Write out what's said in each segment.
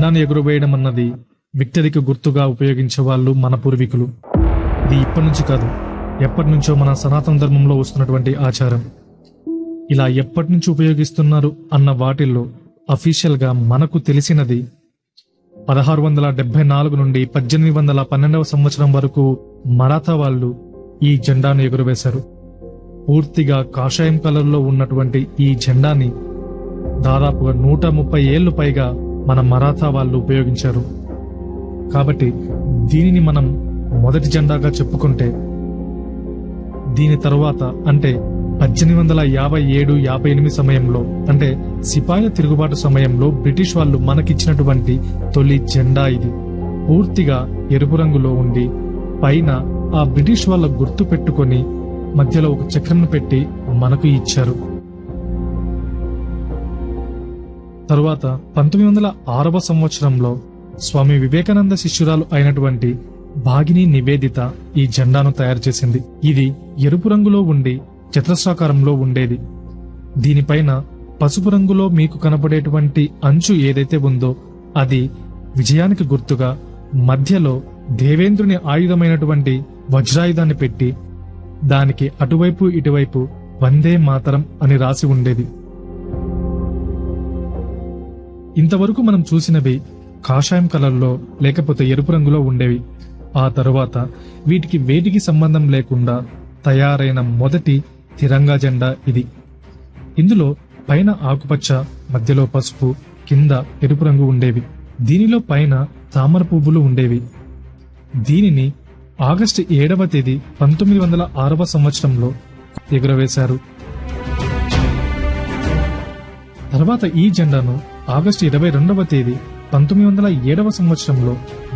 జెండాను ఎగురవేయడం అన్నది విక్టరీకి గుర్తుగా ఉపయోగించే వాళ్ళు మన పూర్వీకులు. ఇది ఇప్పటి నుంచి కాదు, ఎప్పటి నుంచో మన సనాతన ధర్మంలో వస్తున్నటువంటి ఆచారం. ఇలా ఎప్పటి నుంచి ఉపయోగిస్తున్నారు అన్న వాటిల్లో అఫీషియల్ గా మనకు తెలిసినది 1674 నుండి 1812 సంవత్సరం వరకు మరాఠా వాళ్ళు ఈ జెండాను ఎగురవేశారు. పూర్తిగా కాషాయం కలర్లో ఉన్నటువంటి ఈ జెండాని దాదాపుగా 130 ఏళ్లు పైగా మన మరాఠా వాళ్ళు ఉపయోగించారు. కాబట్టి దీనిని మనం మొదటి జెండాగా చెప్పుకుంటే, దీని తరువాత అంటే 1857-58 సమయంలో, అంటే సిపాయిల తిరుగుబాటు సమయంలో బ్రిటిష్ వాళ్ళు మనకిచ్చినటువంటి తొలి జెండా ఇది. పూర్తిగా ఎరుపు రంగులో ఉండి పైన ఆ బ్రిటిష్ వాళ్ళ గుర్తు పెట్టుకొని మధ్యలో ఒక చక్రం పెట్టి మనకు ఇచ్చారు. తరువాత 1906వ సంవత్సరంలో స్వామి వివేకానంద శిష్యురాలు అయినటువంటి భాగిని నివేదిత ఈ జెండాను తయారు చేసింది. ఇది ఎరుపు రంగులో ఉండి చతురస్రాకారంలో ఉండేది. దీనిపైన పసుపు రంగులో మీకు కనపడేటువంటి అంచు ఏదైతే ఉందో అది విజయానికి గుర్తుగా, మధ్యలో దేవేంద్రుని ఆయుధమైనటువంటి వజ్రాయుధాన్ని పెట్టి దానికి అటువైపు ఇటువైపు వందే మాతరం అని రాసి ఉండేది. ఇంతవరకు మనం చూసినవి కాషాయం కలర్లో లేకపోతే ఎరుపు రంగులో ఉండేవి. ఆ తరువాత వీటికి వేటికి సంబంధం లేకుండా తయారైన మొదటి తిరంగా జెండా ఇది. ఇందులో పైన ఆకుపచ్చ, మధ్యలో పసుపు, కింద ఎరుపు రంగు ఉండేవి. దీనిలో పైన తామర పువ్వులు ఉండేవి. దీనిని ఆగస్టు 7వ తేదీ 1906వ సంవత్సరంలో ఎగురవేశారు. తర్వాత ఈ జెండాను ఆగస్టు 22వ తేదీ 1907వ సంవత్సరంలో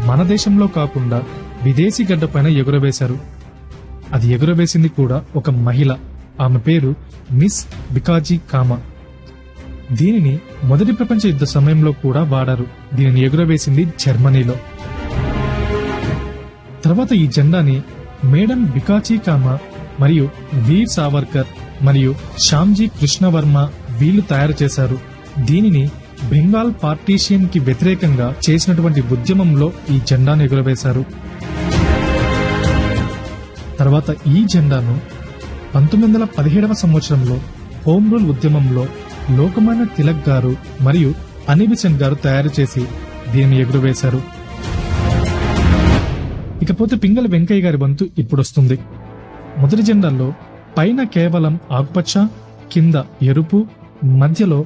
మన దేశంలో కాకుండా విదేశీ గడ్డ పైన ఎగురవేశారు. అది ఎగురవేసింది కూడా ఒక మహిళ. ఆమె పేరు మిస్ బికాజీ కామా. దీనిని మొదటి ప్రపంచ యుద్ధ సమయంలో కూడా వాడారు. దీనిని ఎగురవేసింది జర్మనీలో. తర్వాత ఈ జెండాని మేడం బికాజీ కామా మరియు వీర్ సావర్కర్ మరియు శ్యామ్జీ కృష్ణవర్మ వీళ్లు తయారు చేశారు. దీనిని బెంగాల్ పార్టీషియన్ కి వ్యతిరేకంగా చేసినటువంటి ఉద్యమంలో ఈ జెండాను ఎగురవేశారు. తర్వాత ఈ జెండాను 1917వ సంవత్సరంలో హోమ్ రూల్ ఉద్యమంలో లోకమాన్య తిలక్ గారు మరియు అనిబిసెంట్ గారు తయారు చేసి దీనిని ఎగురవేశారు. ఇకపోతే పింగళి వెంకయ్య గారి వంతు ఇప్పుడొస్తుంది. మొదటి జెండాల్లో పైన కేవలం ఆకుపచ్చ, కింద ఎరుపు, మధ్యలో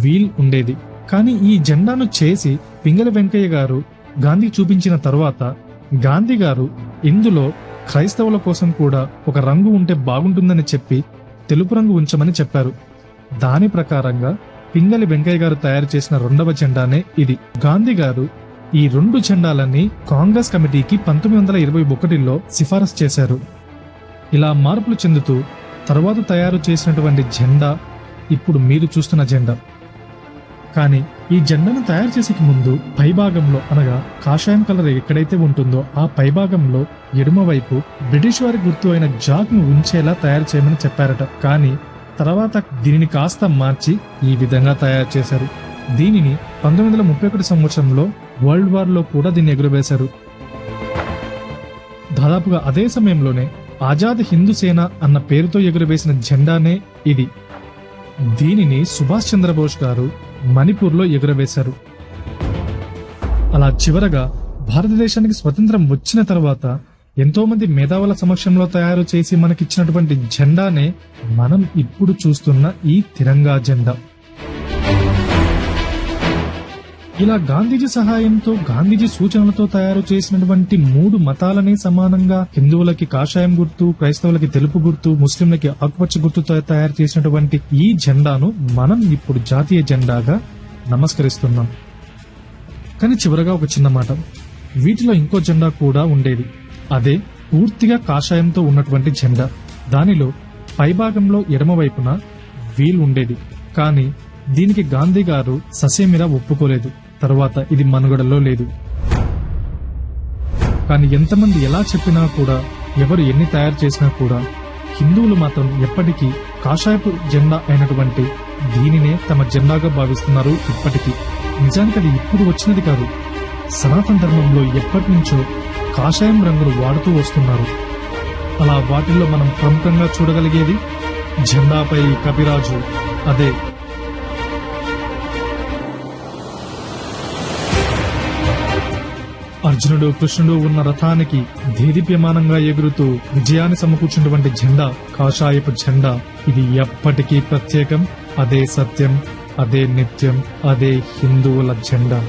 వీల్ ఉండేది. కానీ ఈ జెండాను చేసి పింగళి వెంకయ్య గారు గాంధీ చూపించిన తరువాత గాంధీ గారు ఇందులో క్రైస్తవుల కోసం కూడా ఒక రంగు ఉంటే బాగుంటుందని చెప్పి తెలుపు రంగు ఉంచమని చెప్పారు. దాని ప్రకారంగా పింగళి వెంకయ్య గారు తయారు చేసిన రెండవ జెండానే ఇది. గాంధీ గారు ఈ రెండు జెండాలన్నీ కాంగ్రెస్ కమిటీకి 1921లో సిఫారసు చేశారు. ఇలా మార్పులు చెందుతూ తర్వాత తయారు చేసినటువంటి జెండా ఇప్పుడు మీరు చూస్తున్న జెండా. కానీ ఈ జెండాను తయారు చేసే ముందు పైభాగంలో అనగా కాషాయం కలర్ ఎక్కడైతే ఉంటుందో ఆ పైభాగంలో ఎడమ వైపు బ్రిటిష్ వారి గుర్తు అయిన జాక్ ను ఉంచేలా తయారు చేయమని చెప్పారట. కానీ తర్వాత దీనిని కాస్త మార్చి ఈ విధంగా తయారు చేశారు. దీనిని 1931 సంవత్సరంలో వరల్డ్ వార్ లో కూడా దీన్ని ఎగురవేశారు. దాదాపుగా అదే సమయంలోనే ఆజాద్ హిందూ సేన అన్న పేరుతో ఎగురవేసిన జెండానే ఇది. దీనిని సుభాష్ చంద్రబోస్ గారు మణిపూర్లో ఎగురవేశారు. అలా చివరగా భారతదేశానికి స్వతంత్రం వచ్చిన తర్వాత ఎంతో మంది మేధావుల సమక్షంలో తయారు చేసి మనకిచ్చినటువంటి జెండానే మనం ఇప్పుడు చూస్తున్న ఈ తిరంగా జెండా. ఇలా గాంధీజీ సహాయంతో, గాంధీజీ సూచనలతో తయారు చేసినటువంటి 3 మతాలని సమానంగా హిందువులకి కాషాయం గుర్తు, క్రైస్తవులకి తెలుపు గుర్తు, ముస్లింలకి ఆకుపచ్చ గుర్తుతో తయారు చేసినటువంటి ఈ జెండాను మనం ఇప్పుడు జాతీయ జెండాగా నమస్కరిస్తున్నాం. కానీ చివరగా ఒక చిన్న మాట, వీటిలో ఇంకో జెండా కూడా ఉండేది. అదే పూర్తిగా కాషాయంతో ఉన్నటువంటి జెండా. దానిలో పైభాగంలో ఎడమవైపున వీల్ ఉండేది. కానీ దీనికి గాంధీ గారు ససేమిరా ఒప్పుకోలేదు. తర్వాత ఇది మనుగడలో లేదు. కానీ ఎంతమంది ఎలా చెప్పినా కూడా, ఎవరు ఎన్ని తయారు చేసినా కూడా హిందువులు మాత్రం ఎప్పటికీ కాషాయపు జెండా అయినటువంటి దీనినే తమ జెండాగా భావిస్తున్నారు ఇప్పటికీ. నిజానికి అది ఇప్పుడు వచ్చినది కాదు. సనాతన ధర్మంలో ఎప్పటి నుంచో కాషాయం రంగును వాడుతూ వస్తున్నారు. అలా వాటిల్లో మనం ప్రముఖంగా చూడగలిగేది జెండాపై కపిరాజు. అదే అర్జునుడు కృష్ణుడు ఉన్న రథానికి దేదీప్యమానంగా ఎగురుతూ విజయాన్ని సమకూర్చున్నటువంటి జెండా కాషాయపు జెండా. ఇది ఎప్పటికీ ప్రత్యేకం. అదే సత్యం, అదే నిత్యం, అదే హిందువుల జెండా.